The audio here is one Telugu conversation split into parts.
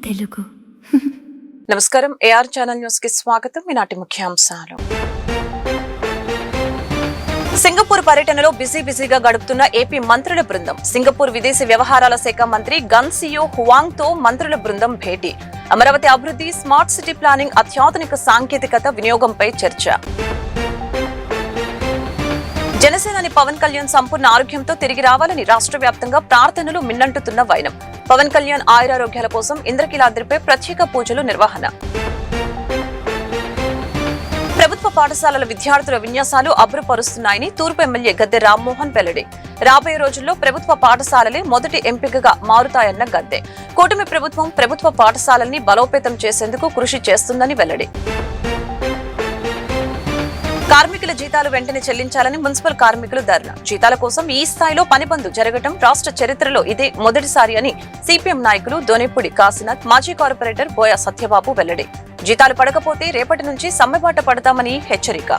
తెలుగు నమస్కారం. ఏఆర్ ఛానల్ న్యూస్ కి స్వాగతం. ఈనాటి ముఖ్యాంశాలు. సింగపూర్ పర్యటనలో బిజీగా గడుపుతున్న ఏపీ మంత్రుల బృందం. సింగపూర్ విదేశీ వ్యవహారాల శాఖ మంత్రి గన్ సియో హువాంగ్ తో మంత్రుల బృందం భేటీ. అమరావతి అభివృద్ధి, స్మార్ట్ సిటీ ప్లానింగ్, అత్యాధునిక సాంకేతికత వినియోగంపై చర్చ. జనసేనాని పవన్ కళ్యాణ్ సంపూర్ణ ఆరోగ్యంతో తిరిగి రావాలని రాష్ట్ర వ్యాప్తంగా ప్రార్థనలు మిన్నంటుతున్న వైనం. పవన్ కళ్యాణ్ ఆయురారోగ్యాల కోసం ఇంద్రకీలాద్రిపై ప్రత్యేక పూజలు నిర్వహణ. ప్రభుత్వ పాఠశాలల విద్యార్థుల విన్యాసాలు అబ్బురపరుస్తున్నాయని తూర్పు ఎమ్మెల్యే గద్దె రామ్మోహన్ వెల్లడి. రాబోయే రోజుల్లో ప్రభుత్వ పాఠశాలలే మొదటి ఎంపికగా మారుతాయన్న గద్దె. కూటమి ప్రభుత్వం ప్రభుత్వ పాఠశాలల్ని బలోపేతం చేసేందుకు కృషి చేస్తుందని వెల్లడి. కార్మికుల జీతాలు వెంటనే చెల్లించాలని మున్సిపల్ కార్మికులు ధర్నా. జీతాల కోసం ఈ స్థాయిలో పనిబంద్ జరగడం రాష్ట్ర చరిత్రలో ఇదే మొదటిసారి అని సిపిఎం నాయకులు దొనెప్పుడి కాశీనాథ్, మాజీ కార్పొరేటర్ బోయ సత్యబాబు వెల్లడి. జీతాలు పడకపోతే రేపటి నుంచి సమ్మెబాట పడతామని హెచ్చరిక.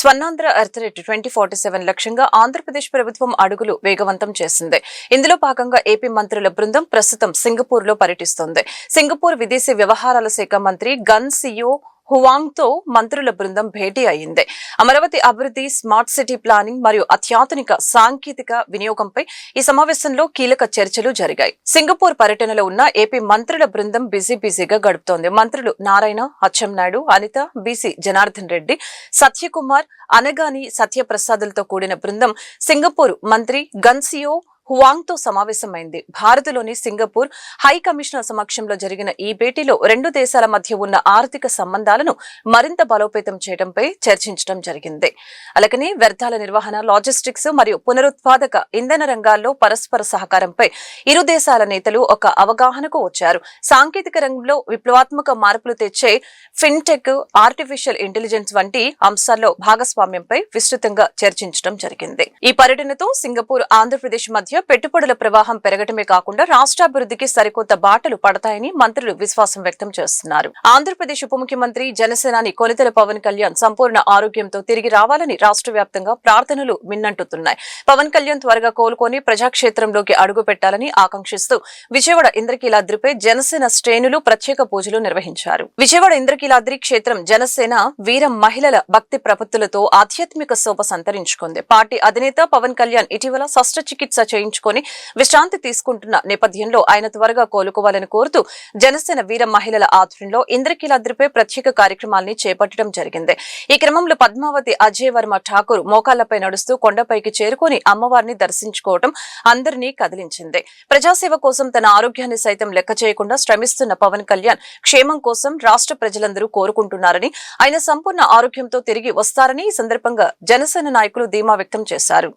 స్వర్ణాంధ్ర ఎర్త్ రేట్ 2047 లక్ష్యంగా ఆంధ్రప్రదేశ్ ప్రభుత్వం అడుగులు వేగవంతం చేసింది. ఇందులో భాగంగా ఏపీ మంత్రుల బృందం ప్రస్తుతం సింగపూర్ లో పర్యటిస్తోంది. సింగపూర్ విదేశీ వ్యవహారాల శాఖ మంత్రి గన్ సియో హువాంగ్ తో మంత్రుల బృందం భేటీ అయింది. అమరావతి అభివృద్ధి, స్మార్ట్ సిటీ ప్లానింగ్ మరియు అత్యాధునిక సాంకేతిక వినియోగంపై ఈ సమావేశంలో కీలక చర్చలు జరిగాయి. సింగపూర్ పర్యటనలో ఉన్న ఏపీ మంత్రుల బృందం బిజీగా గడుపుతోంది. మంత్రులు నారాయణ, అచ్చెన్నాయుడు, అనిత, బీసీ జనార్దన్ రెడ్డి, సత్యకుమార్, అనగాని సత్యప్రసాదులతో కూడిన బృందం సింగపూర్ మంత్రి గన్ సియో హువాంగ్ తో సమావేశమైంది. భారత్లోని సింగపూర్ హై కమిషనర్ సమక్షంలో జరిగిన ఈ భేటీలో రెండు దేశాల మధ్య ఉన్న ఆర్థిక సంబంధాలను మరింత బలోపేతం చేయడంపై చర్చించడం జరిగింది. అలాగనే వ్యర్థాల నిర్వహణ, లాజిస్టిక్స్ మరియు పునరుత్పాదక ఇంధన రంగాల్లో పరస్పర సహకారంపై ఇరు దేశాల నేతలు ఒక అవగాహనకు వచ్చారు. సాంకేతిక రంగంలో విప్లవాత్మక మార్పులు తెచ్చే ఫిన్టెక్, ఆర్టిఫిషియల్ ఇంటెలిజెన్స్ వంటి అంశాల్లో భాగస్వామ్యంపై విస్తృతంగా చర్చించడం జరిగింది. ఈ పర్యటనతో సింగపూర్, ఆంధ్రప్రదేశ్ మధ్య పెట్టుబడుల ప్రవాహం పెరగటమే కాకుండా రాష్ట్రాభివృద్ధికి సరికొత్త బాటలు పడతాయని మంత్రులు విశ్వాసం వ్యక్తం చేస్తున్నారు. ఆంధ్రప్రదేశ్ ఉప ముఖ్యమంత్రి, జనసేనాని కొనితెల పవన్ కళ్యాణ్ సంపూర్ణ ఆరోగ్యంతో తిరిగి రావాలని రాష్ట్ర వ్యాప్తంగా ప్రార్థనలు మిన్నంటుతున్నాయి. పవన్ కళ్యాణ్ త్వరగా కోలుకొని ప్రజాక్షేత్రంలోకి అడుగు పెట్టాలని ఆకాంక్షిస్తూ విజయవాడ ఇంద్రకీలాద్రిపై జనసేన శ్రేణులు ప్రత్యేక పూజలు నిర్వహించారు. విజయవాడ ఇంద్రకీలాద్రి క్షేత్రం జనసేన వీర మహిళల భక్తి ప్రపత్తులతో ఆధ్యాత్మిక శోభ సంతరించుకుంది. పార్టీ అధినేత పవన్ కళ్యాణ్ ఇటీవల శస్త్రచికిత్స చేయించుకొని విశ్రాంతి తీసుకుంటున్న నేపథ్యంలో ఆయన త్వరగా కోలుకోవాలని కోరుతూ జనసేన వీర మహిళల ఆధ్వర్యంలో ఇంద్రకీలాద్రిపై ప్రత్యేక కార్యక్రమాల్ని చేపట్టడం జరిగింది. ఈ క్రమంలో పద్మావతి అజయ్ వర్మ ఠాకూర్ మోకాళ్లపై నడుస్తూ కొండపైకి చేరుకుని అమ్మవారిని దర్శించుకోవడం అందరినీ కదిలించింది. ప్రజాసేవ కోసం తన ఆరోగ్యాన్ని సైతం లెక్క చేయకుండా శ్రమిస్తున్న పవన్ కళ్యాణ్ క్షేమం కోసం రాష్ట్ర ప్రజలందరూ కోరుకుంటున్నారని, ఆయన సంపూర్ణ ఆరోగ్యంతో తిరిగి వస్తారని ఈ సందర్భంగా జనసేన నాయకులు ధీమా వ్యక్తం చేశారు.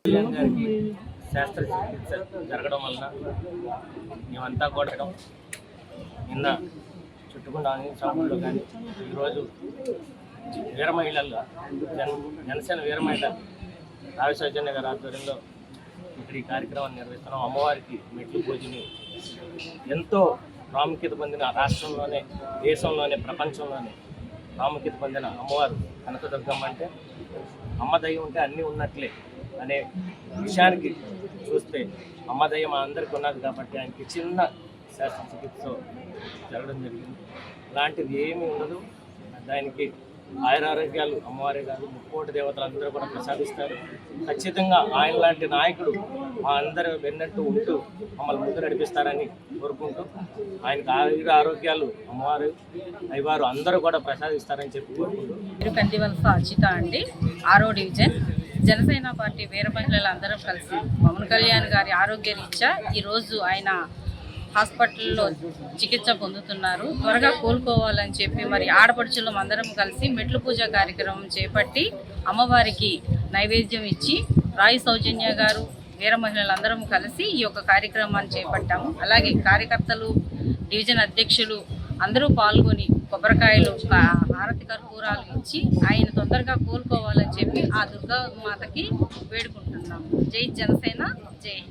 శస్త్రచికిత్స జరగడం వలన మేమంతా కూడా నిన్న చుట్టుకున్న సమయంలో కానీ ఈరోజు వీర మహిళలుగా జనసేన వీర మహిళ రావి సౌజన్య గారి ఆధ్వర్యంలో ఇక్కడ ఈ కార్యక్రమాన్ని నిర్వహిస్తున్నాం. అమ్మవారికి మెట్లు పూజని ఎంతో ప్రాముఖ్యత పొందిన రాష్ట్రంలోనే, దేశంలోనే, ప్రపంచంలోనే ప్రాముఖ్యత పొందిన అమ్మవారు కనకదుర్గమ్మ. అంటే అమ్మ దయ ఉంటే అన్నీ ఉన్నట్లే అనే విషయానికి చూస్తే అమ్మ దయ మా అందరికీ ఉన్నది కాబట్టి ఆయనకి చిన్న శస్త్రచికిత్స జరగడం జరిగింది. అలాంటిది ఏమీ ఉండదు. దానికి ఆయురారోగ్యాలు అమ్మవారే కాదు, ముక్కోటి దేవతలు అందరూ కూడా ప్రసాదిస్తారు. ఖచ్చితంగా ఆయన లాంటి నాయకుడు మా అందరూ వెన్నట్టు ఉంటూ మమ్మల్ని ముందు నడిపిస్తారని కోరుకుంటూ ఆయనకు ఆరోగ్యాలు అమ్మవారు అయ్యవారు అందరూ కూడా ప్రసాదిస్తారని చెప్పి కోరుకుంటూ. కందివలస అచిత అండి, 6వ డివిజన్. జనసేన పార్టీ వీర మహిళలు అందరం కలిసి పవన్ కళ్యాణ్ గారి ఆరోగ్య రీత్యా ఈరోజు ఆయన హాస్పిటల్లో చికిత్స పొందుతున్నారు. త్వరగా కోలుకోవాలని చెప్పి మరి ఆడపడుచులు అందరం కలిసి మెట్లు పూజ కార్యక్రమం చేపట్టి అమ్మవారికి నైవేద్యం ఇచ్చి రాయి సౌజన్య గారు, వీర మహిళలందరం కలిసి ఈ యొక్క కార్యక్రమాన్ని చేపట్టాము. అలాగే కార్యకర్తలు, డివిజన్ అధ్యక్షులు అందరూ పాల్గొని కొబ్బరికాయలు, హారతి కర్పూరాలు ఇచ్చి ఆయన తొందరగా కోలుకోవాలని చెప్పి ఆ దుర్గా మాతకి వేడుకుంటున్నాము. జై జనసేన,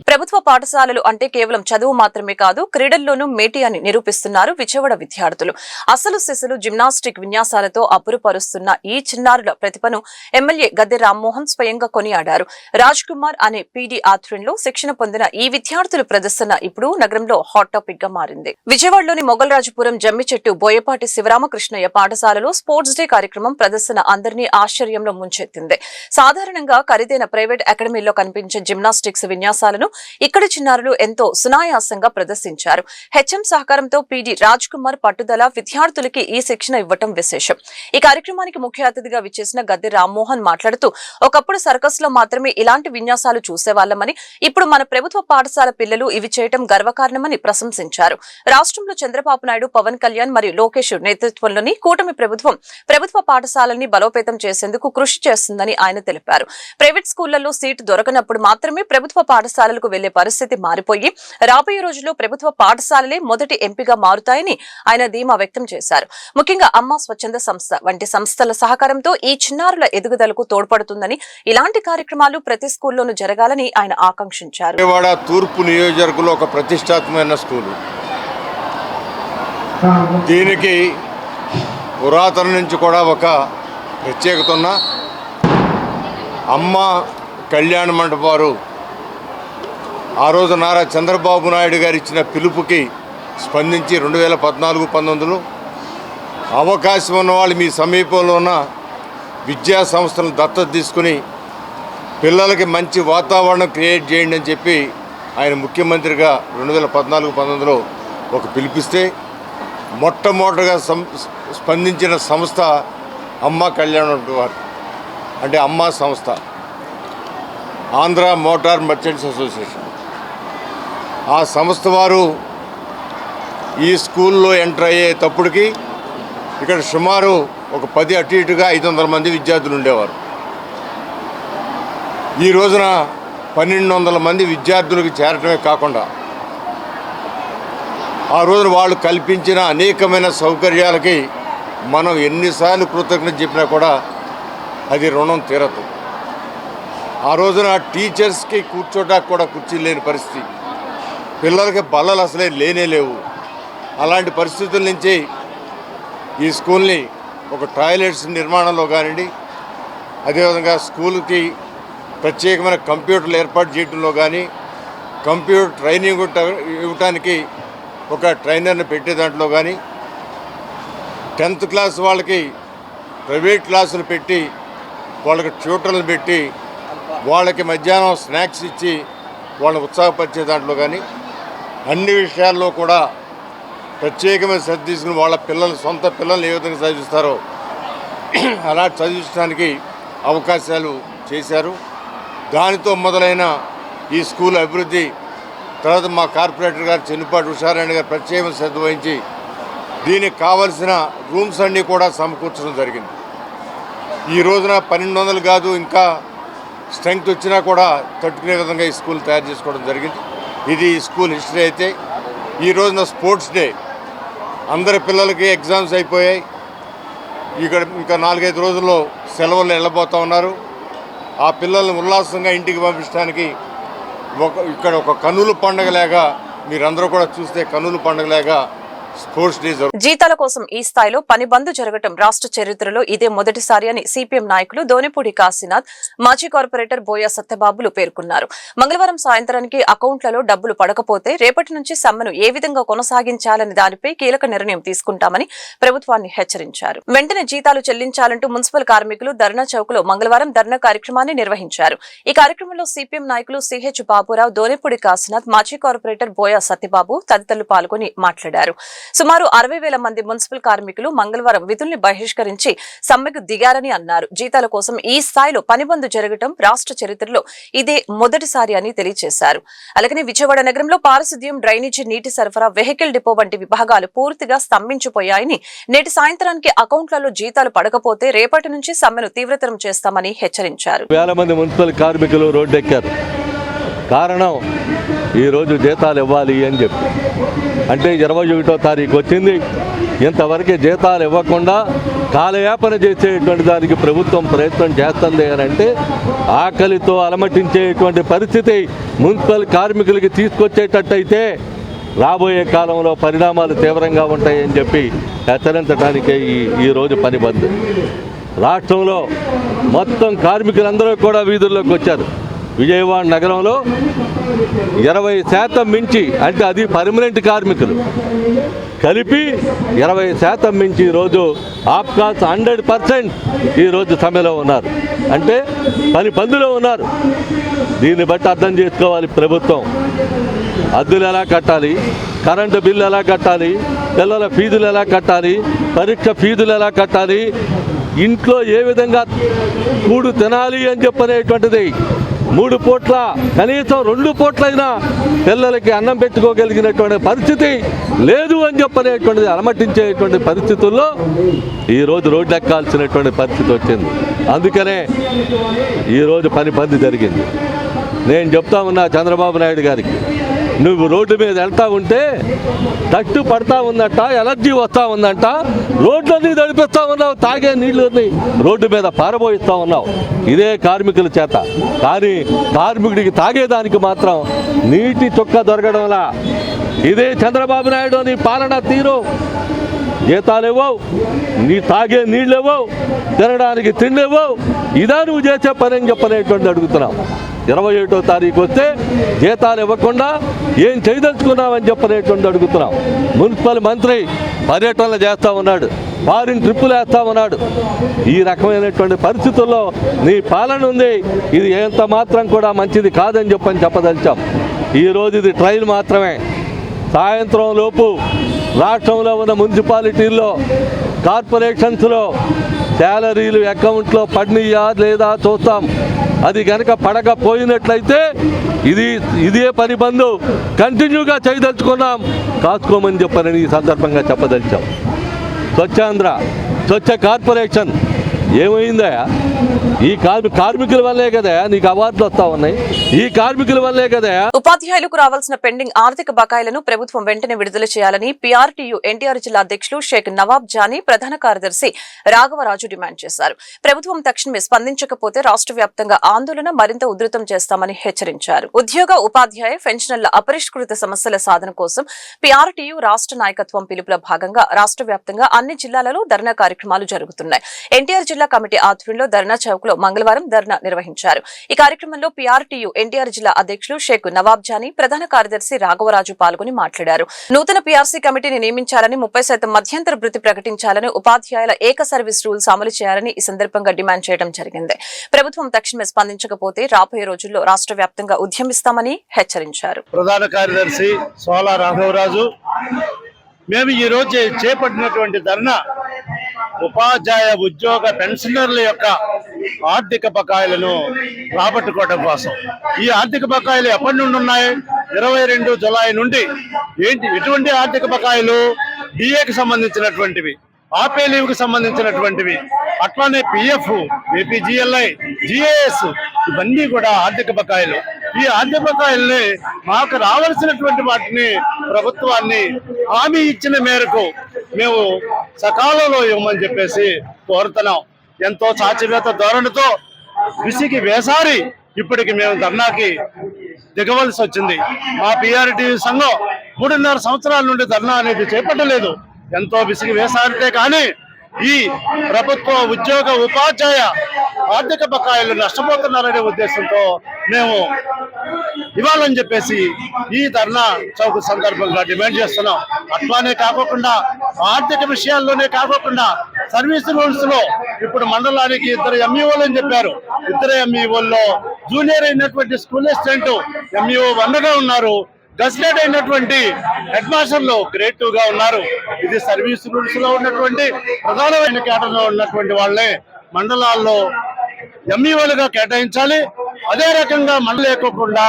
ప్రభుత్వ పాఠశాలలు అంటే కేవలం చదువు మాత్రమే కాదు, క్రీడల్లోనూ మేటి అని నిరూపిస్తున్నారు విజయవాడ విద్యార్థులు. అసలు సిసలు జిమ్నాస్టిక్ విన్యాసాలతో అబ్బురుపరుస్తున్న ఈ చిన్నారుల ప్రతిభను ఎమ్మెల్యే గద్దె రామ్మోహన్ స్వయంగా కొనియాడారు. రాజ్ కుమార్ అనే పీడీ ఆధ్వర్యంలో శిక్షణ పొందిన ఈ విద్యార్థుల ప్రదర్శన ఇప్పుడు నగరంలో హాట్ టాపిక్ గా మారింది. విజయవాడలోని మొగల్రాజుపురం జమ్మిచెట్టు బోయపాటి శివరామకృష్ణయ్య పాఠశాలలో స్పోర్ట్స్ డే కార్యక్రమం ప్రదర్శన అందరినీ ఆశ్చర్యంలో ముంచెత్తింది. సాధారణంగా ఖరీదైన ప్రైవేట్ అకాడమీలో కనిపించే జిమ్నాస్టిక్స్ విన్యాసాలను ఇక్కడి చిన్నారులు ఎంతో సునాయాసంగా ప్రదర్శించారు. హెచ్ఎం సహకారంతో పీడీ రాజ్ కుమార్ పట్టుదల విద్యార్థులకి ఈ శిక్షణ ఇవ్వటం విశేషం. ఈ కార్యక్రమానికి ముఖ్య అతిథిగా విచ్చేసిన గద్దె రామ్మోహన్ మాట్లాడుతూ, ఒకప్పుడు సర్కస్ లో మాత్రమే ఇలాంటి విన్యాసాలు చూసేవాళ్లమని, ఇప్పుడు మన ప్రభుత్వ పాఠశాల పిల్లలు ఇవి చేయటం గర్వకారణమని ప్రశంసించారు. రాష్ట్రంలో చంద్రబాబు నాయుడు, పవన్ కళ్యాణ్ మరియు లోకేష్ నేతృత్వంలోని కూటమి ప్రభుత్వ పాఠశాలని బలోపేతం చేసేందుకు కృషి చేస్తుందని ఆయన తెలిపారు. ప్రైవేట్ స్కూళ్లలో సీటు దొరకనప్పుడు మాత్రమే ప్రభుత్వ పాఠశాలలకు వెళ్లే పరిస్థితి మారిపోయి రాబోయే రోజుల్లో ప్రభుత్వ పాఠశాలలే మొదటి ఎంపిక మారుతాయని ఆయన ధీమా వ్యక్తం చేశారు. ముఖ్యంగా అమ్మ స్వచ్ఛంద సంస్థ వంటి సంస్థల సహకారంతో ఈ చిన్నారుల ఎదుగుదలకు తోడ్పడుతుందని, ఇలాంటి కార్యక్రమాలు ప్రతి స్కూల్లోనూ జరగాలని ఆయన ఆకాంక్షించారు. విజయవాడ తూర్పు నియోజకవర్గంలో ఒక ప్రతిష్టాత్మకమైన స్కూలు. దీనికి పురాతన నుంచి కూడా ఒక ప్రత్యేకత ఉన్న అమ్మ కళ్యాణ మండపం వారు ఆ రోజు నారా చంద్రబాబు నాయుడు గారు ఇచ్చిన పిలుపుకి స్పందించి 2014-19లో అవకాశం ఉన్న వాళ్ళు మీ సమీపంలో ఉన్న విద్యా సంస్థలను దత్తత తీసుకుని పిల్లలకి మంచి వాతావరణం క్రియేట్ చేయండి అని చెప్పి ఆయన ముఖ్యమంత్రిగా 2014-19లో ఒక పిలిపిస్తే మొట్టమొదటిగా స్పందించిన సంస్థ అమ్మ కళ్యాణ వారు, అంటే అమ్మ సంస్థ, ఆంధ్ర మోటార్ మర్చెంట్స్ అసోసియేషన్. ఆ సంస్థ వారు ఈ స్కూల్లో ఎంటర్ అయ్యేటప్పటికి ఇక్కడ సుమారు ఒక 10 అటు ఇటుగా 500 మంది విద్యార్థులు ఉండేవారు. ఈ రోజున 1200 మంది విద్యార్థులకు చేరటమే కాకుండా ఆ రోజున వాళ్ళు కల్పించిన అనేకమైన సౌకర్యాలకి మనం ఎన్నిసార్లు కృతజ్ఞత చెప్పినా కూడా అది రుణం తీరదు. ఆ రోజున టీచర్స్కి కూర్చోటానికి కూడా కుర్చీ లేని పరిస్థితి, పిల్లలకి బల్లలు అసలే లేవు. అలాంటి పరిస్థితుల నుంచి ఈ స్కూల్ని ఒక టాయిలెట్స్ నిర్మాణంలో కానివ్వండి, అదేవిధంగా స్కూల్కి ప్రత్యేకమైన కంప్యూటర్లు ఏర్పాటు చేయడంలో కానీ, కంప్యూటర్ ట్రైనింగ్ ఇవ్వటానికి ఒక ట్రైనర్ని పెట్టే దాంట్లో కానీ, 10th క్లాస్ వాళ్ళకి ప్రైవేట్ క్లాసులు పెట్టి వాళ్ళకి ట్యూటర్లు పెట్టి వాళ్ళకి మధ్యాహ్నం స్నాక్స్ ఇచ్చి వాళ్ళని ఉత్సాహపరిచే దాంట్లో కానీ, అన్ని విషయాల్లో కూడా ప్రత్యేకమైన శ్రద్ధ తీసుకుని వాళ్ళ సొంత పిల్లల్ని ఏ విధంగా చదివిస్తారో అలా చదివించడానికి అవకాశాలు చేశారు. దానితో మొదలైన ఈ స్కూల్ అభివృద్ధి తర్వాత మా కార్పొరేటర్ గారు చెన్నుపాటి ఉషారాణి గారు ప్రత్యేకమైన శ్రద్ధ వహించి దీనికి కావలసిన రూమ్స్ అన్నీ కూడా సమకూర్చడం జరిగింది. ఈ రోజున 1200 కాదు, ఇంకా స్ట్రెంగ్త్ వచ్చినా కూడా తట్టుకునే విధంగా ఈ స్కూల్ తయారు చేసుకోవడం జరిగింది. ఇది స్కూల్ హిస్టరీ. అయితే ఈ రోజున స్పోర్ట్స్ డే, అందరి పిల్లలకి ఎగ్జామ్స్ అయిపోయాయి. ఇక్కడ ఇంకా 4-5 రోజుల్లో సెలవులు వెళ్ళబోతూ ఉన్నారు. ఆ పిల్లల్ని ఉల్లాసంగా ఇంటికి పంపించడానికి ఇక్కడ ఒక కన్నుల పండుగలాగా మీరందరూ కూడా చూస్తే కన్నుల పండుగలాగా జీతాల కోసం ఈ స్థాయిలో పని బంద్ జరగటం రాష్ట్ర చరిత్రలో ఇదే మొదటిసారి అని సిపిఎం నాయకులు దోనిపూడి కాశీనాథ్, మాజీ కార్పొరేటర్ బోయ సత్యబాబులు పేర్కొన్నారు. మంగళవారం సాయంత్రానికి అకౌంట్లలో డబ్బులు పడకపోతే రేపటి నుంచి సమ్మెను ఏ విధంగా కొనసాగించాలని దానిపై కీలక నిర్ణయం తీసుకుంటామని ప్రభుత్వాన్ని హెచ్చరించారు. వెంటనే జీతాలు చెల్లించాలంటూ మున్సిపల్ కార్మికులు ధర్నా చౌక్ లో మంగళవారం ధర్నా కార్యక్రమాన్ని నిర్వహించారు. ఈ కార్యక్రమంలో సిపిఎం నాయకులు సిహెచ్ బాబురావు, దోనిపూడి కాశీనాథ్, మాజీ కార్పొరేటర్ బోయ సత్యబాబు తదితరులు పాల్గొని మాట్లాడారు. సుమారు 60,000 మంది మున్సిపల్ కార్మికులు మంగళవారం విధుల్ని బహిష్కరించి సమ్మెకు దిగారని అన్నారు. జీతాల కోసం ఈ స్థాయిలో పనిబంద్ జరగటం రాష్ట్ర చరిత్రలో ఇదే మొదటిసారి అని తెలియజేశారు. అలాగే విజయవాడ నగరంలో పారిశుద్ధ్యం, డ్రైనేజీ, నీటి సరఫరా, వెహికల్ డిపో వంటి విభాగాలు పూర్తిగా స్తంభించిపోయాయని, నేటి సాయంత్రానికి అకౌంట్లలో జీతాలు పడకపోతే రేపటి నుంచి సమ్మెను తీవ్రతరం చేస్తామని హెచ్చరించారు. వేల మంది మున్సిపల్ కార్మికులు రోడ్డెక్కారు. కారణం ఈరోజు జీతాలు ఇవ్వాలి అని చెప్పి. అంటే 21వ తారీఖు వచ్చింది, ఇంతవరకు జీతాలు ఇవ్వకుండా కాలయాపన చేసేటువంటి దానికి ప్రభుత్వం ప్రయత్నం చేస్తుంది అని అంటే ఆకలితో అలమటించేటువంటి పరిస్థితి మున్సిపల్ కార్మికులకి తీసుకొచ్చేటట్టయితే రాబోయే కాలంలో పరిణామాలు తీవ్రంగా ఉంటాయని చెప్పి హెచ్చరించడానికే ఈరోజు పని బంద్. రాష్ట్రంలో మొత్తం కార్మికులందరూ కూడా వీధుల్లోకి వచ్చారు. విజయవాడ నగరంలో 20% మించి, అంటే అది పర్మనెంట్ కార్మికులు కలిపి 20% మించి ఈరోజు ఆప్కాస్ 100% ఈరోజు సమ్మెలో ఉన్నారు, అంటే పని బంద్లో ఉన్నారు. దీన్ని బట్టి అర్థం చేసుకోవాలి ప్రభుత్వం. అద్దెలు ఎలా కట్టాలి, కరెంటు బిల్లు ఎలా కట్టాలి, పిల్లల ఫీజులు ఎలా కట్టాలి, పరీక్ష ఫీజులు ఎలా కట్టాలి, ఇంట్లో ఏ విధంగా కూడు తినాలి అని చెప్పనేటువంటిది 3 పూట్ల కనీసం 2 పూట్లైనా పిల్లలకి అన్నం పెట్టుకోగలిగినటువంటి పరిస్థితి లేదు అని చెప్పనేటువంటిది అలమటించేటువంటి పరిస్థితుల్లో ఈరోజు రోడ్డు ఎక్కాల్సినటువంటి పరిస్థితి వచ్చింది. అందుకనే ఈరోజు పని బంద్ జరిగింది. నేను చెప్తా ఉన్నా చంద్రబాబు నాయుడు గారికి, నువ్వు రోడ్డు మీద వెళ్తా ఉంటే తట్టు పడతా ఉందంట, ఎలర్జీ వస్తూ ఉందంట, రోడ్లన్నీ నడిపిస్తూ ఉన్నావు, తాగే నీళ్ళని రోడ్డు మీద పారబోయిస్తూ ఉన్నావు ఇదే కార్మికుల చేత. కానీ కార్మికుడికి తాగేదానికి మాత్రం నీటి చుక్క దొరకడంలా ఇదే చంద్రబాబు నాయుడు నీ పాలన తీరు. జీతాలు ఇవ్వవు, నీ తాగే నీళ్ళు ఇవ్వవు, తినడానికి తిండి ఇవ్వవు, ఇదా నువ్వు చేసే పని అని చెప్పనేటువంటి అడుగుతున్నావు. 21వ తారీఖు వస్తే జీతాలు ఇవ్వకుండా ఏం చేయదలుచుకున్నామని చెప్పనేటువంటి అడుగుతున్నాం. మున్సిపల్ మంత్రి పర్యటనలు చేస్తూ ఉన్నాడు, ఫారిన్ ట్రిప్పులు వేస్తూ ఉన్నాడు. ఈ రకమైనటువంటి పరిస్థితుల్లో నీ పాలన ఉంది, ఇది ఎంత మాత్రం కూడా మంచిది కాదని చెప్పదలిచాం. ఈరోజు ఇది ట్రైల్ మాత్రమే. సాయంత్రం లోపు రాష్ట్రంలో ఉన్న మున్సిపాలిటీల్లో, కార్పొరేషన్స్లో శాలరీలు అకౌంట్లో పడినయా లేదా చూస్తాం. అది కనుక పడకపోయినట్లయితే ఇదే పని బంద్ కంటిన్యూగా చేయదలుచుకున్నాం, కాసుకోమని చెప్పనని ఈ సందర్భంగా చెప్పదలిచాం. స్వచ్ఛాంధ్ర, స్వచ్ఛ కార్పొరేషన్ ఏమైందా? ఈ కార్మికుల వల్లే కదా నీకు అవార్డులు వస్తా ఉన్నాయి, ఈ కార్మికుల వల్లే కదా. ఉపాధ్యాయులకు రావాల్సిన పెండింగ్ ఆర్థిక బకాయిలను ప్రభుత్వం వెంటనే విడుదల చేయాలని పీఆర్టీయూ ఎన్టీఆర్ జిల్లా అధ్యక్షులు షేక్ నవాబ్ జానీ, ప్రధాన కార్యదర్శి రాఘవరాజు డిమాండ్ చేశారు. ప్రభుత్వం తక్షణమే స్పందించకపోతే రాష్ట్ర వ్యాప్తంగా ఆందోళన మరింత ఉధృతం చేస్తామని హెచ్చరించారు. ఉద్యోగ, ఉపాధ్యాయ, పెన్షనర్ల అపరిష్కృత సమస్యల సాధన కోసం పీఆర్టీయూ రాష్ట్ర నాయకత్వం పిలుపులో భాగంగా రాష్ట్ర వ్యాప్తంగా అన్ని జిల్లాలలో ధర్నా కార్యక్రమాలు జరుగుతున్నాయి. ఎన్టీఆర్ జిల్లా కమిటీ ఆధ్వర్యంలో ధర్నా చౌక్ లో మంగళవారం ధర్నా నిర్వహించారు. ఈ కార్యక్రమంలో పీఆర్టీయూ ఎన్టీఆర్ జిల్లా అధ్యక్షులు షేక్ నవాబ్ జానీ, ప్రధాన కార్యదర్శి రాఘవరాజు పాల్గొని మాట్లాడారు. నూతన పీఆర్సీ కమిటీని నియమించాలని, 30% మధ్యంతర భృతి ప్రకటించాలని, ఉపాధ్యాయుల ఏక సర్వీస్ రూల్స్ అమలు చేయాలని ఈ సందర్భంగా డిమాండ్ చేయడం జరిగింది. ప్రభుత్వం తక్షణమే స్పందించకపోతే రాబోయే రోజుల్లో రాష్ట్ర వ్యాప్తంగా ఉద్యమిస్తామని హెచ్చరించారు. ప్రధాన కార్యదర్శి సోలా రాఘవరాజు, మేము ఈ రోజు చేపట్టినటువంటి ధర్నా ఉపాధ్యాయ, ఉద్యోగ, పెన్షనర్ల యొక్క ఆర్థిక బకాయిలను రాబట్టుకోవడం కోసం. ఈ ఆర్థిక బకాయిలు ఎప్పటి నుండి ఉన్నాయి? 22 జులై నుండి. ఎటువంటి ఆర్థిక బకాయిలు? డిఏకి సంబంధించినటువంటివి, ఆపే లీవ్కి సంబంధించినటువంటివి, అట్లానే పిఎఫ్, ఏపీజీఎల్ఐ, జిఏఎస్, ఇవన్నీ కూడా ఆర్థిక బకాయిలు. ఈ ఆర్థిక బకాయిల్ని మాకు రావాల్సినటువంటి వాటిని ప్రభుత్వాన్ని హామీ ఇచ్చిన మేరకు మేము సకాలంలో ఇవ్వమని చెప్పేసి కోరుతున్నాం. ఎంతో చాచివేత ధోరణితో విసిగి వేసారి ఇప్పటికి మేము ధర్నాకి దిగవలసి వచ్చింది. మా పీఆర్టీ సంఘం 3.5 సంవత్సరాల నుండి ధర్నా అనేది చేపట్టలేదు. ఎంతో విసిగి వేసారితే కానీ ఈ ప్రభుత్వ, ఉద్యోగ, ఉపాధ్యాయ ఆర్థిక బకాయిలు నష్టపోతున్నారనే ఉద్దేశంతో మేము ఇవ్వాలని చెప్పేసి ఈ ధర్నా చౌక సందర్భంగా డిమాండ్ చేస్తున్నాం. అట్లానే కాకుండా ఆర్థిక విషయాల్లోనే కాకుండా సర్వీస్ రూల్స్ లో ఇప్పుడు మండలానికి 2 ఎంఈఓలు అని చెప్పారు. 2 ఎంఈఓల్లో జూనియర్ అయినటువంటి స్కూల్ అసిస్టెంట్ ఎంఈఓ 1గా ఉన్నారు, గజిటెడ్ అయినటువంటి హెడ్ మాస్టర్లు గ్రేడ్ 2గా ఉన్నారు. ఇది సర్వీస్ రూల్స్ లో ఉన్నటువంటి ప్రధానమైన కేటర్లో ఉన్నటువంటి వాళ్ళే మండలాల్లో ఎంఈఓలుగా కేటాయించాలి. అదే రకంగా మండలి లేకోకుండా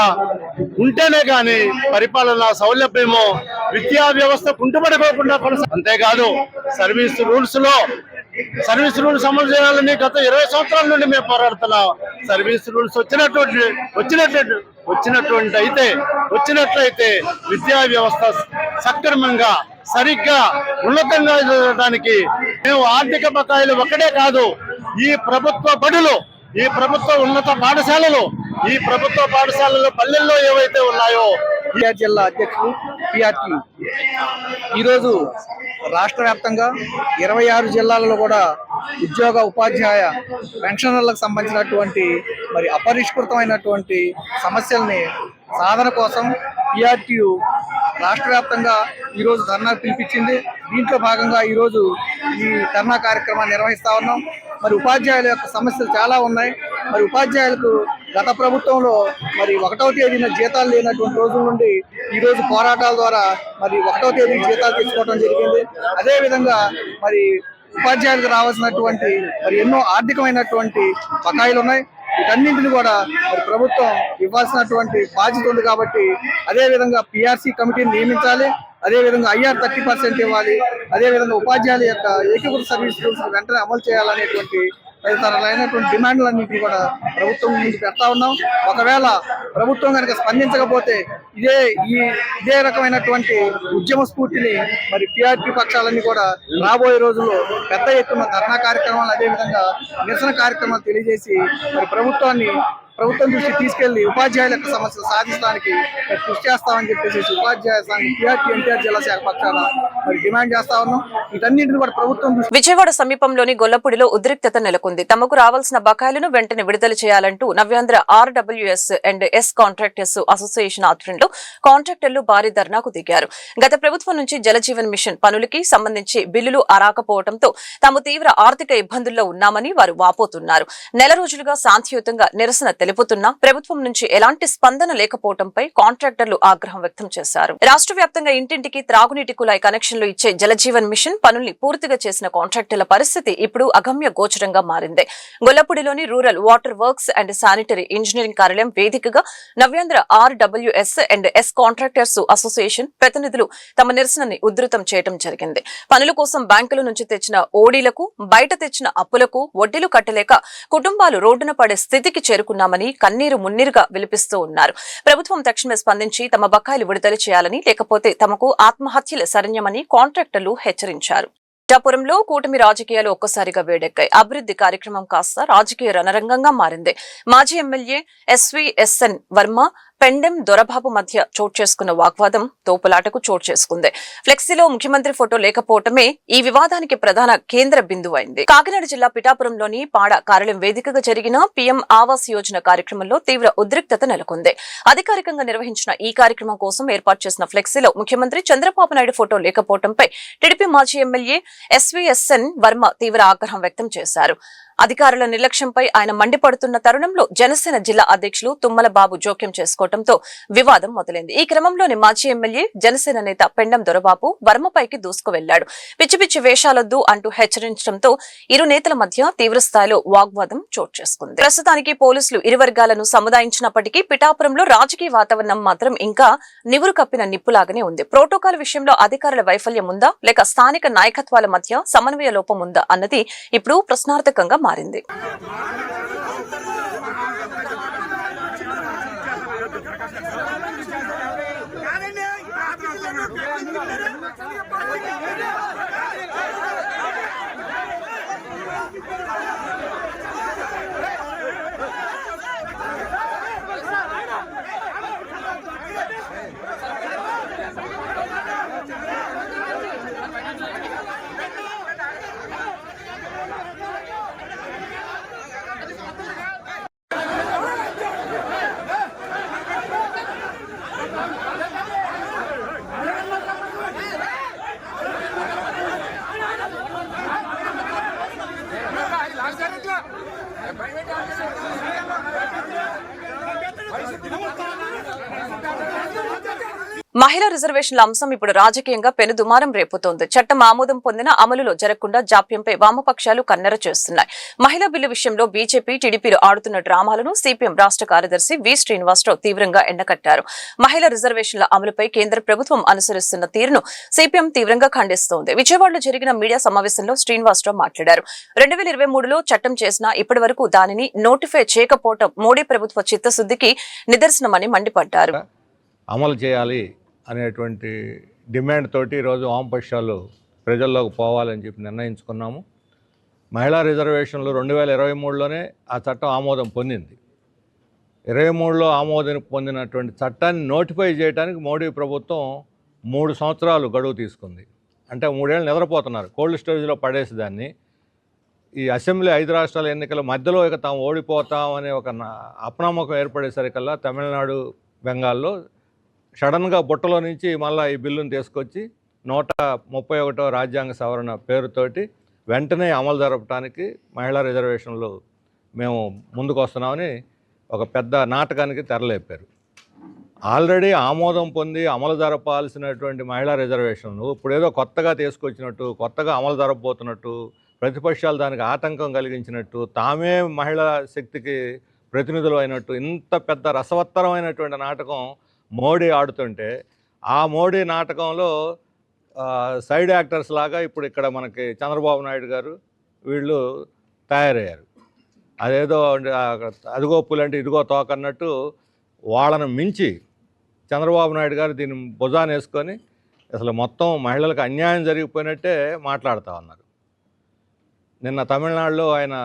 ఉంటేనే కానీ పరిపాలన సౌలభ్యమో, విద్యా వ్యవస్థ కుంటుపడిపోకుండా అంతేకాదు సర్వీస్ రూల్స్ అమలు చేయాలని గత 20 సంవత్సరాల నుండి మేము పోరాడుతున్నాం. సర్వీస్ రూల్స్ వచ్చినట్లయితే విద్యా వ్యవస్థ సక్రమంగా సరిగ్గా ఉన్నతంగా జరగడానికి మేము ఆర్థిక బకాయిలు ఒక్కడే కాదు, ఈ ప్రభుత్వ బడులు, ఈ ప్రభుత్వ ఉన్నత పాఠశాలలు, ఈ ప్రభుత్వ పాఠశాలలు పల్లెల్లో ఏవైతే ఉన్నాయో జిల్లా అధ్యక్షులు పిఆర్టీ ఈరోజు రాష్ట్ర వ్యాప్తంగా 26 జిల్లాలలో కూడా ఉద్యోగ ఉపాధ్యాయ పెన్షనర్లకు సంబంధించినటువంటి మరి అపరిష్కృతమైనటువంటి సమస్యల్ని సాధన కోసం పిఆర్టీయు రాష్ట్ర వ్యాప్తంగా ఈరోజు ధర్నా పిలిపించింది. దీంట్లో భాగంగా ఈరోజు ఈ ధర్నా కార్యక్రమాన్ని నిర్వహిస్తా ఉన్నాం. మరి ఉపాధ్యాయుల యొక్క సమస్యలు చాలా ఉన్నాయి. మరి ఉపాధ్యాయులకు గత ప్రభుత్వంలో మరి 1వ తేదీన జీతాలు లేనటువంటి రోజుల నుండి ఈరోజు పోరాటాల ద్వారా మరి 1వ తేదీ జీతాలు తెచ్చుకోవడం జరిగింది. అదేవిధంగా మరి ఉపాధ్యాయులకు రావాల్సినటువంటి మరి ఎన్నో ఆర్థికమైనటువంటి బకాయిలు ఉన్నాయి. వీటన్నింటిని కూడా మరి ప్రభుత్వం ఇవ్వాల్సినటువంటి బాధ్యత ఉంది. కాబట్టి అదేవిధంగా పిఆర్సీ కమిటీని నియమించాలి. అదేవిధంగా IR 30% ఇవ్వాలి. అదేవిధంగా ఉపాధ్యాయుల యొక్క ఏకీకృత సర్వీస్ రూల్స్ వెంటనే అమలు చేయాలనేటువంటి తదితరాలైనటువంటి డిమాండ్లన్నింటినీ కూడా ప్రభుత్వం ముందు పెడతా ఉన్నాం. ఒకవేళ ప్రభుత్వం కనుక స్పందించకపోతే ఇదే రకమైనటువంటి ఉద్యమ స్ఫూర్తిని మరి పిఆర్టీ పక్షాలన్నీ కూడా రాబోయే రోజుల్లో పెద్ద ఎత్తున ధర్నా కార్యక్రమాలు, అదేవిధంగా నిరసన కార్యక్రమాలు తెలియజేసి మరి ప్రభుత్వం దృష్టి తీసుకెళ్లి ఉపాధ్యాయుల యొక్క సమస్యలు సాధించడానికి కృషి చేస్తామని చెప్పేసి ఉపాధ్యాయ సంఘం పిఆర్టీ ఎన్టీఆర్ జిల్లా శాఖ పక్షాన మరి డిమాండ్ చేస్తా ఉన్నాం. వీటన్నింటిని కూడా ప్రభుత్వం విజయవాడ సమీపంలోని గొల్లపూడిలో ఉద్రిక్తత నెలకొంది. తమకు రావాల్సిన బకాయిలను వెంటనే విడుదల చేయాలంటూ నవ్యాంధ్ర RWS and S contractors association ఆధ్వర్యంలో కాంట్రాక్టర్లు భారీ ధర్నాకు దిగారు. గత ప్రభుత్వం నుంచి జలజీవన్ మిషన్ పనులకి సంబంధించి బిల్లులు రాకపోవడంతో తాము తీవ్ర ఆర్థిక ఇబ్బందుల్లో ఉన్నామని వారు వాపోతున్నారు. నెల రోజులుగా శాంతియుతంగా నిరసన తెలుపుతున్నా ప్రభుత్వం నుంచి ఎలాంటి స్పందన లేకపోవడంపై కాంట్రాక్టర్లు ఆగ్రహం వ్యక్తం చేశారు. రాష్ట్ర వ్యాప్తంగా ఇంటింటికి త్రాగునీటి కుళాయి కనెక్షన్లు ఇచ్చే జలజీవన్ మిషన్ పనుల్ని పూర్తిగా చేసిన కాంట్రాక్టర్ల పరిస్థితి ఇప్పుడు అగమ్య గోచరంగా మారింది. గొల్లపూడిలోని rural water works and sanitary engineering కార్యాలయం వేదికగా Navyandhra RWS and S contractors association ప్రతినిధులు తమ నిరసనని ఉధృతం చేయడం జరిగింది. పనుల కోసం బ్యాంకుల నుంచి తెచ్చిన ఓడీలకు, బయట తెచ్చిన అప్పులకు వడ్డీలు కట్టలేక కుటుంబాలు రోడ్డున పడే స్థితికి చేరుకున్నామని కన్నీరు మున్నీరుగా విలిపిస్తూ ఉన్నారు. ప్రభుత్వం తక్షణమే స్పందించి తమ బకాయిలు విడుదల చేయాలని, లేకపోతే తమకు ఆత్మహత్యల శరణ్యమని కాంట్రాక్టర్లు హెచ్చరించారు. పిఠాపురంలో కూటమి రాజకీయాలు ఒక్కసారిగా వేడెక్కాయి. అభివృద్ధి కార్యక్రమం కాస్త రాజకీయ రణరంగంగా మారింది. మాజీ ఎమ్మెల్యే SVSN వర్మ, పెండెం దొరబాబు మధ్య చోటు చేసుకున్న వాగ్వాదం తోపులాటకు చోటు చేసుకుంది. ఫ్లెక్సీలో ముఖ్యమంత్రి ఫోటో లేకపోవటమే ఈ వివాదానికి ప్రధాన కేంద్ర బిందువైంది. కాకినాడ జిల్లా పిఠాపురంలోని పాడ కార్యాలయం వేదికగా జరిగిన PM ఆవాస్ యోజన కార్యక్రమంలో తీవ్ర ఉద్రిక్తత నెలకొంది. అధికారికంగా నిర్వహించిన ఈ కార్యక్రమం కోసం ఏర్పాటు చేసిన ఫ్లెక్సీలో ముఖ్యమంత్రి చంద్రబాబు నాయుడు ఫోటో లేకపోవడంపై టీడీపీ మాజీ ఎమ్మెల్యే SVSN వర్మ తీవ్ర ఆగ్రహం వ్యక్తం చేశారు. అధికారుల నిర్లక్ష్యంపై ఆయన మండిపడుతున్న తరుణంలో జనసేన జిల్లా అధ్యక్షులు తుమ్మల బాబు జోక్యం చేసుకోవడంతో వివాదం మొదలైంది. ఈ క్రమంలోని మాజీ ఎమ్మెల్యే జనసేన నేత పెండెం దొరబాబు వర్మపైకి దూసుకు వెళ్లాడు. పిచ్చి పిచ్చి వేషాలొద్దు అంటూ హెచ్చరించడంతో ఇరు నేతల మధ్య తీవ్ర స్థాయిలో వాగ్వాదం చోటు చేసుకుంది. ప్రస్తుతానికి పోలీసులు ఇరు వర్గాలను సముదాయించినప్పటికీ పిఠాపురంలో రాజకీయ వాతావరణం మాత్రం ఇంకా నివురు కప్పిన నిప్పులాగానే ఉంది. ప్రోటోకాల్ విషయంలో అధికారుల వైఫల్యం ఉందా, లేక స్థానిక నాయకత్వాల మధ్య సమన్వయ లోపం ఉందా అన్నది ఇప్పుడు ప్రశ్నార్థకంగా మారింది. మహిళా రిజర్వేషన్ల అంశం ఇప్పుడు రాజకీయంగా పెనుదుమారం రేపుతోంది. చట్టం ఆమోదం పొందిన అమలులో జరగకుండా జాప్యంపై వామపక్షాలు కన్నెర చేస్తున్నాయి. మహిళా బిల్లు విషయంలో బీజేపీ, టీడీపీలు ఆడుతున్న డ్రామాలను CPM రాష్ట్ర కార్యదర్శి వి శ్రీనివాసరావు తీవ్రంగా ఎండకట్టారు. మహిళా రిజర్వేషన్ల అమలుపై కేంద్ర ప్రభుత్వం అనుసరిస్తున్న తీరును CPM తీవ్రంగా ఖండిస్తోంది. విజయవాడలో జరిగిన మీడియా సమావేశంలో శ్రీనివాసరావు మాట్లాడారు. 2023లో చట్టం చేసినా ఇప్పటి వరకు దానిని నోటిఫై చేయకపోవడం మోడీ ప్రభుత్వ చిత్తశుద్ధికి నిదర్శనమని మండిపడ్డారు. అమలు చేయాలి అనేటువంటి డిమాండ్ తోటి ఈరోజు వామపక్షాలు ప్రజల్లోకి పోవాలని చెప్పి నిర్ణయించుకున్నాము. మహిళా రిజర్వేషన్లు 2023లోనే ఆ చట్టం ఆమోదం పొందింది. 23లో ఆమోదం పొందినటువంటి చట్టాన్ని నోటిఫై చేయడానికి మోడీ ప్రభుత్వం 3 సంవత్సరాలు గడువు తీసుకుంది. అంటే 3 ఏళ్ళు నిద్రపోతున్నారు, కోల్డ్ స్టోరేజ్లో పడేసి దాన్ని. ఈ అసెంబ్లీ 5 రాష్ట్రాల ఎన్నికల మధ్యలో ఇక తాము ఓడిపోతామనే ఒక అపనమ్మకం ఏర్పడేసరికల్లా తమిళనాడు, బెంగాల్లో సడన్గా బుట్టలో నుంచి మళ్ళీ ఈ బిల్లును తీసుకొచ్చి 131వ రాజ్యాంగ సవరణ పేరుతోటి వెంటనే అమలు జరపడానికి మహిళా రిజర్వేషన్లు మేము ముందుకు వస్తున్నామని ఒక పెద్ద నాటకానికి తెరలేపారు. ఆల్రెడీ ఆమోదం పొంది అమలు జరపాల్సినటువంటి మహిళా రిజర్వేషన్లు ఇప్పుడు ఏదో కొత్తగా తీసుకొచ్చినట్టు, కొత్తగా అమలు జరపబోతున్నట్టు, ప్రతిపక్షాలు దానికి ఆటంకం కలిగించినట్టు, తామే మహిళా శక్తికి ప్రతినిధులు అయినట్టు ఇంత పెద్ద రసవత్తరమైనటువంటి నాటకం మోడీ ఆడుతుంటే, ఆ మోడీ నాటకంలో సైడ్ యాక్టర్స్ లాగా ఇప్పుడు ఇక్కడ మనకి చంద్రబాబు నాయుడు గారు వీళ్ళు తయారయ్యారు. అదేదో అదిగో పులంటే ఇదిగో తోకన్నట్టు వాళ్ళను మించి చంద్రబాబు నాయుడు గారు దీన్ని భుజాన్ని వేసుకొని అసలు మొత్తం మహిళలకు అన్యాయం జరిగిపోయినట్టే మాట్లాడుతూ ఉన్నారు. నిన్న తమిళనాడులో ఆయన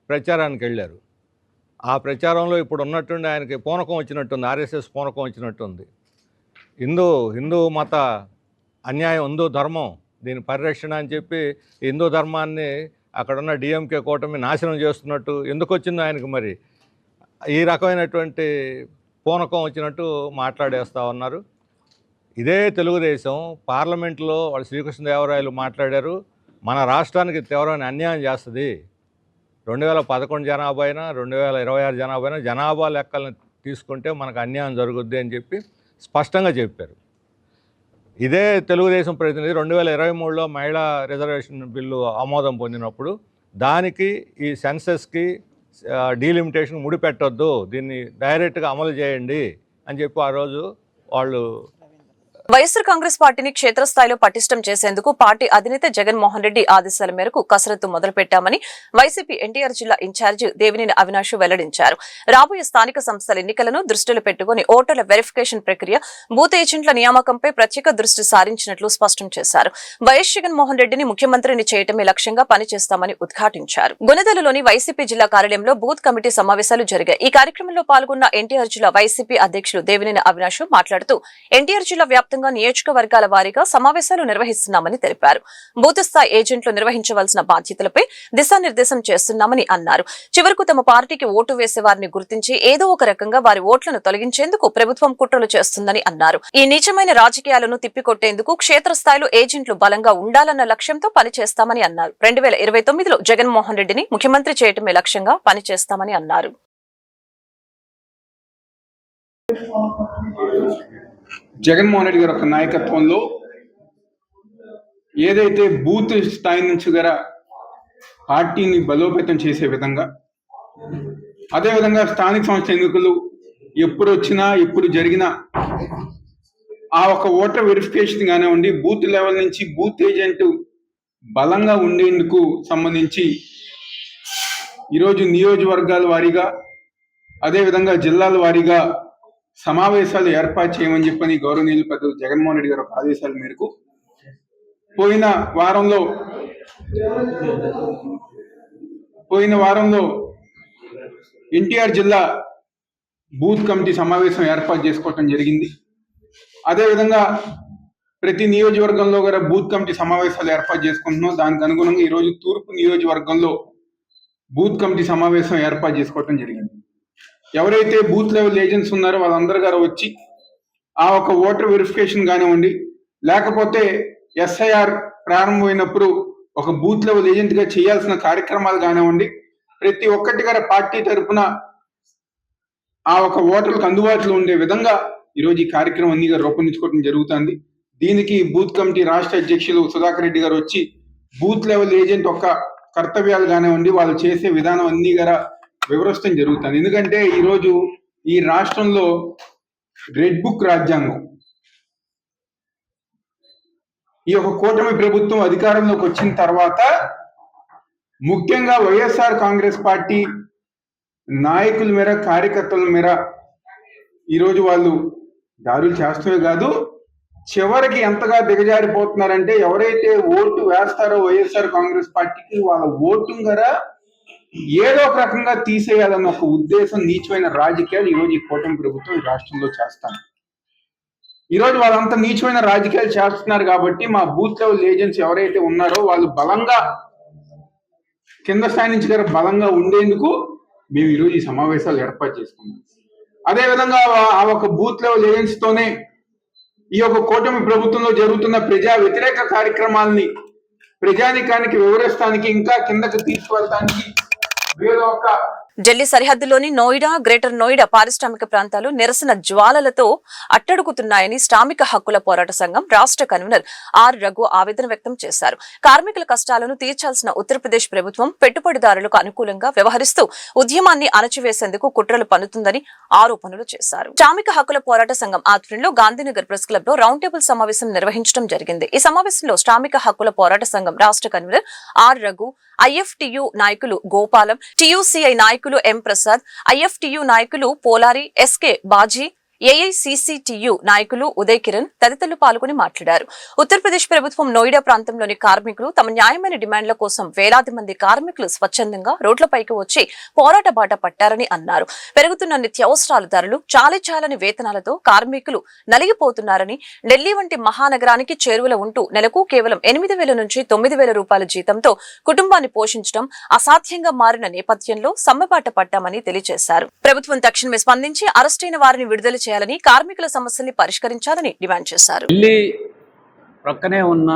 ప్రచారానికి వెళ్ళారు. ఆ ప్రచారంలో ఇప్పుడు ఉన్నట్టుండి ఆయనకి పూనకం వచ్చినట్టుంది, ఆర్ఎస్ఎస్ పూనకం వచ్చినట్టుంది. హిందూ మత అన్యాయం, హిందూ ధర్మం దీని పరిరక్షణ అని చెప్పి హిందూ ధర్మాన్ని అక్కడున్న డిఎంకే కూటమి నాశనం చేస్తున్నట్టు ఎందుకు వచ్చిందో ఆయనకు మరి ఈ రకమైనటువంటి పూనకం వచ్చినట్టు మాట్లాడేస్తూ ఉన్నారు. ఇదే తెలుగుదేశం పార్లమెంట్లో వాళ్ళు శ్రీకృష్ణదేవరాయలు మాట్లాడారు, మన రాష్ట్రానికి తీవ్రమైన అన్యాయం చేస్తుంది, 2011 జనాభా అయినా 2026 జనాభా అయినా జనాభా లెక్కలను తీసుకుంటే మనకు అన్యాయం జరుగుద్ది అని చెప్పి స్పష్టంగా చెప్పారు. ఇదే తెలుగుదేశం ప్రతినిధి 2023లో మహిళా రిజర్వేషన్ బిల్లు ఆమోదం పొందినప్పుడు దానికి ఈ సెన్సెస్కి డీలిమిటేషన్ ముడిపెట్టొద్దు, దీన్ని డైరెక్ట్గా అమలు చేయండి అని చెప్పి ఆ రోజు వాళ్ళు వైఎస్ఆర్ కాంగ్రెస్ పార్టీని క్షేత్రస్థాయిలో పటిష్టం చేసేందుకు పార్టీ అధినేత జగన్మోహన్ రెడ్డి ఆదేశాల మేరకు కసరత్తు మొదలుపెట్టామని వైసీపీ ఎన్టీఆర్ జిల్లా ఇన్ఛార్జి దేవినేని అవినాష్ వెల్లడించారు. రాబోయే స్థానిక సంస్థల ఎన్నికలను దృష్టిలో పెట్టుకుని ఓటర్ల వెరిఫికేషన్ ప్రక్రియ, బూత్ ఏజెంట్ల నియామకంపై ప్రత్యేక దృష్టి సారించినట్లు స్పష్టం చేశారు. వైఎస్ జగన్మోహన్ రెడ్డిని ముఖ్యమంత్రిని చేయటమే లక్ష్యంగా పనిచేస్తామని ఉద్ఘాటించారు. గుణదలలోని వైసీపీ జిల్లా కార్యాలయంలో బూత్ కమిటీ సమావేశాలు జరిగాయి. ఈ కార్యక్రమంలో పాల్గొన్న ఎన్టీఆర్ జిల్లా వైసీపీ అధ్యక్షులు దేవినేని అవినాష్ మాట్లాడుతూ ఎన్టీఆర్ జిల్లా వ్యాప్తంగా నియోజకవర్గాల వారీగా సమావేశాలు నిర్వహిస్తున్నామని తెలిపారు. బూత్ స్థాయి ఏజెంట్లు నిర్వహించవలసిన బాధ్యతలపై దిశానిర్దేశం చేస్తున్నామని అన్నారు. చివరకు తమ పార్టీకి ఓటు వేసే వారిని గుర్తించి ఏదో ఒక రకంగా వారి ఓట్లను తొలగించేందుకు ప్రభుత్వం కుట్రలు చేస్తుందని అన్నారు. ఈ నీచమైన రాజకీయాలను తిప్పికొట్టేందుకు క్షేత్రస్థాయిలో ఏజెంట్లు బలంగా ఉండాలన్న లక్ష్యంతో పనిచేస్తామని అన్నారు. 2029లో జగన్మోహన్ రెడ్డిని ముఖ్యమంత్రి చేయటమే లక్ష్యంగా పనిచేస్తామని అన్నారు. జగన్మోహన్ రెడ్డి గారి యొక్క నాయకత్వంలో ఏదైతే బూత్ స్థాయి నుంచి గల పార్టీని బలోపేతం చేసే విధంగా, అదేవిధంగా స్థానిక సంస్థ ఎన్నికలు ఎప్పుడు వచ్చినా ఎప్పుడు జరిగినా ఆ ఒక ఓటర్ వెరిఫికేషన్ కానివ్వండి, బూత్ లెవెల్ నుంచి బూత్ ఏజెంట్ బలంగా ఉండేందుకు సంబంధించి ఈరోజు నియోజకవర్గాల వారీగా అదేవిధంగా జిల్లాల వారీగా సమావేశాలు ఏర్పాటు చేయమని చెప్పని గౌరవనీయులు పెద్ద జగన్మోహన్ రెడ్డి గారి ఆదేశాల మేరకు పోయిన వారంలో ఎన్టీఆర్ జిల్లా బూత్ కమిటీ సమావేశం ఏర్పాటు చేసుకోవటం జరిగింది. అదేవిధంగా ప్రతి నియోజకవర్గంలో కూడా బూత్ కమిటీ సమావేశాలు ఏర్పాటు చేసుకుంటున్నాం. దానికి అనుగుణంగా ఈరోజు తూర్పు నియోజకవర్గంలో బూత్ కమిటీ సమావేశం ఏర్పాటు చేసుకోవటం జరిగింది. ఎవరైతే బూత్ లెవెల్ ఏజెంట్స్ ఉన్నారో వాళ్ళందరూ గారు వచ్చి ఆ ఒక ఓటర్ వెరిఫికేషన్ కానివ్వండి, లేకపోతే ఎస్ఐఆర్ ప్రారంభమైనప్పుడు ఒక బూత్ లెవెల్ ఏజెంట్గా చేయాల్సిన కార్యక్రమాలు కానివ్వండి, ప్రతి ఒక్కటి గారు పార్టీ తరఫున ఆ ఒక ఓటర్లకు అందుబాటులో ఉండే విధంగా ఈరోజు ఈ కార్యక్రమం అన్ని గారు రూపొందించుకోవడం జరుగుతుంది. దీనికి బూత్ కమిటీ రాష్ట్ర అధ్యక్షులు సుధాకర్ రెడ్డి గారు వచ్చి బూత్ లెవెల్ ఏజెంట్ యొక్క కర్తవ్యాలు కానివ్వండి, వాళ్ళు చేసే విధానం అన్ని గారు వివరిస్తాం జరుగుతుంది. ఎందుకంటే ఈరోజు ఈ రాష్ట్రంలో రెడ్ బుక్ రాజ్యాంగం, ఈ యొక్క కూటమి ప్రభుత్వం అధికారంలోకి వచ్చిన తర్వాత ముఖ్యంగా వైఎస్ఆర్ కాంగ్రెస్ పార్టీ నాయకుల మేర, కార్యకర్తల మేర ఈరోజు వాళ్ళు దాడులు చేస్తూనే కాదు, చివరికి ఎంతగా దిగజారిపోతున్నారంటే ఎవరైతే ఓటు వేస్తారో వైఎస్ఆర్ కాంగ్రెస్ పార్టీకి వాళ్ళ ఓటు ద్వారా ఏదో ఒక రకంగా తీసేయాలన్న ఒక ఉద్దేశం, నీచమైన రాజకీయాలు ఈరోజు ఈ కూటమి ప్రభుత్వం ఈ రాష్ట్రంలో చేస్తాను. ఈరోజు వాళ్ళంతా నీచమైన రాజకీయాలు చేస్తున్నారు కాబట్టి మా బూత్ లెవెల్ ఏజెంట్స్ ఎవరైతే ఉన్నారో వాళ్ళు బలంగా కింద స్థాయి నుంచి గారు బలంగా ఉండేందుకు మేము ఈరోజు ఈ సమావేశాలు ఏర్పాటు చేసుకున్నాం. అదేవిధంగా ఆ ఒక బూత్ లెవెల్ ఏజెంట్స్ తోనే ఈ యొక్క కూటమి ప్రభుత్వంలో జరుగుతున్న ప్రజా వ్యతిరేక కార్యక్రమాలని ప్రజానికానికి వివరిస్తానికి, ఇంకా కిందకి తీసుకువెళ్ళడానికి వేరే ఒక ఢిల్లీ సరిహద్దులోని నోయిడా, గ్రేటర్ నోయిడా పారిశ్రామిక ప్రాంతాలు నిరసన జ్వాలలతో అట్టడుగుతున్నాయని శ్రామిక హక్కుల పోరాట సంఘం రాష్ట్ర కన్వీనర్ ఆర్ రఘు ఆవేదన వ్యక్తం చేశారు. కార్మికుల కష్టాలను తీర్చాల్సిన ఉత్తరప్రదేశ్ ప్రభుత్వం పెట్టుబడిదారులకు అనుకూలంగా వ్యవహరిస్తూ ఉద్యమాన్ని అణచివేసేందుకు కుట్రలు పన్నుతుందని ఆరోపణలు చేశారు. శ్రామిక హక్కుల పోరాట సంఘం ఆధ్వర్యంలో గాంధీనగర్ ప్రెస్ క్లబ్ లో రౌండ్ టేబుల్ సమావేశం నిర్వహించడం జరిగింది. ఈ సమావేశంలో శ్రామిక హక్కుల పోరాట సంఘం రాష్ట్ర కన్వీనర్ ఆర్ రఘు, ఐఎఫ్టియు నాయకులు గోపాలం, టియుసిఐ నాయకులు ఎం ప్రసాద్, ఐఎఫ్టియు నాయకులు పోలారి, ఎస్కే బాజీ, ఏఐసిసిటియు నాయకులు ఉదయ్ కిరణ్ తదితరులు పాల్గొని మాట్లాడారు. ఉత్తరప్రదేశ్ ప్రభుత్వం నోయిడా ప్రాంతంలోని కార్మికులు తమ న్యాయమైన డిమాండ్ల కోసం వేలాది మంది కార్మికులు స్వచ్ఛందంగా రోడ్లపైకి వచ్చి పోరాట బాట పట్టారని అన్నారు. పెరుగుతున్న నిత్యావసరాల ధరలు, చాలీచాలని వేతనాలతో కార్మికులు నలిగిపోతున్నారని, ఢిల్లీ వంటి మహానగరానికి చేరువలో ఉంటూ నెలకు కేవలం 8,000 నుంచి 9,000 రూపాయల జీతంతో కుటుంబాన్ని పోషించడం అసాధ్యంగా మారిన నేపథ్యంలో సమ్మెబాట పట్టామని తెలియజేశారు. ప్రభుత్వం తక్షణమే స్పందించి అరెస్టైన వారిని విడుదల చేయాలని, కార్మికుల సమస్యల్ని పరిష్కరించాలని డిమాండ్ చేశారు. ఢిల్లీ ప్రక్కనే ఉన్న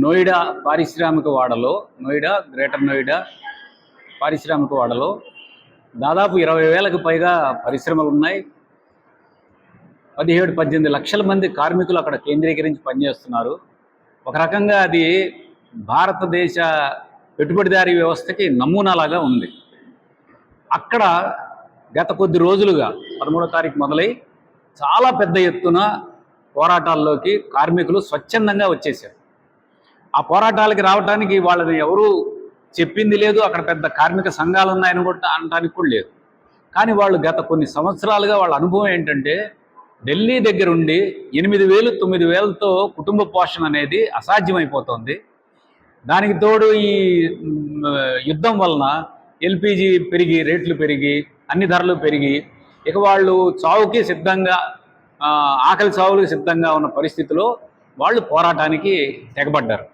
నోయిడా పారిశ్రామిక వాడలో, నోయిడా, గ్రేటర్ నోయిడా పారిశ్రామిక వాడలో దాదాపు 20,000కు పైగా పరిశ్రమలు ఉన్నాయి. 17-18 లక్షల మంది కార్మికులు అక్కడ కేంద్రీకరించి పనిచేస్తున్నారు. ఒక రకంగా అది భారతదేశ పెట్టుబడిదారీ వ్యవస్థకి నమూనాలాగా ఉంది. అక్కడ గత కొద్ది రోజులుగా 13వ తారీఖు మొదలై చాలా పెద్ద ఎత్తున పోరాటాల్లోకి కార్మికులు స్వచ్ఛందంగా వచ్చేసారు. ఆ పోరాటాలకి రావడానికి వాళ్ళని ఎవరూ చెప్పింది లేదు, అక్కడ పెద్ద కార్మిక సంఘాలు ఉన్నాయని కూడా అనడానికి కూడా లేదు. కానీ వాళ్ళు గత కొన్ని సంవత్సరాలుగా వాళ్ళ అనుభవం ఏంటంటే ఢిల్లీ దగ్గరుండి 8,000-9,000తో కుటుంబ పోషణ అనేది అసాధ్యమైపోతుంది. దానికి తోడు ఈ యుద్ధం వలన ఎల్పిజి పెరిగి, రేట్లు పెరిగి, అన్ని ధరలు పెరిగి, ఇక వాళ్ళు చావుకి సిద్ధంగా, ఆకలి చావులకు సిద్ధంగా ఉన్న పరిస్థితిలో వాళ్ళు పోరాటానికి తెగబడ్డారు.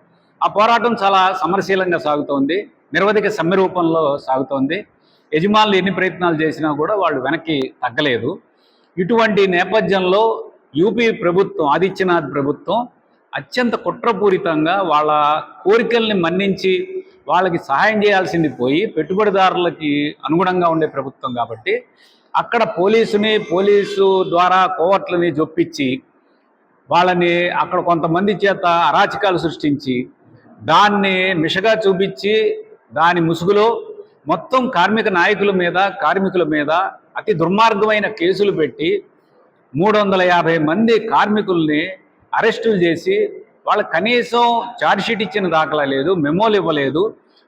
ఆ పోరాటం చాలా సమరశీలంగా సాగుతోంది, నిరవధిక సమ్మె రూపంలో సాగుతోంది. యజమానులు ఎన్ని ప్రయత్నాలు చేసినా కూడా వాళ్ళు వెనక్కి తగ్గలేదు. ఇటువంటి నేపథ్యంలో యూపీ ప్రభుత్వం, ఆదిత్యనాథ్ ప్రభుత్వం అత్యంత కుట్రపూరితంగా వాళ్ళ కోరికల్ని మన్నించి వాళ్ళకి సహాయం చేయాల్సింది పోయి పెట్టుబడిదారులకి అనుగుణంగా ఉండే ప్రభుత్వం కాబట్టి అక్కడ పోలీసు ద్వారా కోవర్ట్లని జొప్పించి వాళ్ళని అక్కడ కొంతమంది చేత అరాచకాలు సృష్టించి దాన్ని మిషగా చూపించి దాని ముసుగులో మొత్తం కార్మికుల మీద అతి దుర్మార్గమైన కేసులు పెట్టి 350 మంది కార్మికుల్ని అరెస్టులు చేసి వాళ్ళకి కనీసం ఛార్జ్షీట్ ఇచ్చిన దాఖలా లేదు, మెమోలు ఇవ్వలేదు.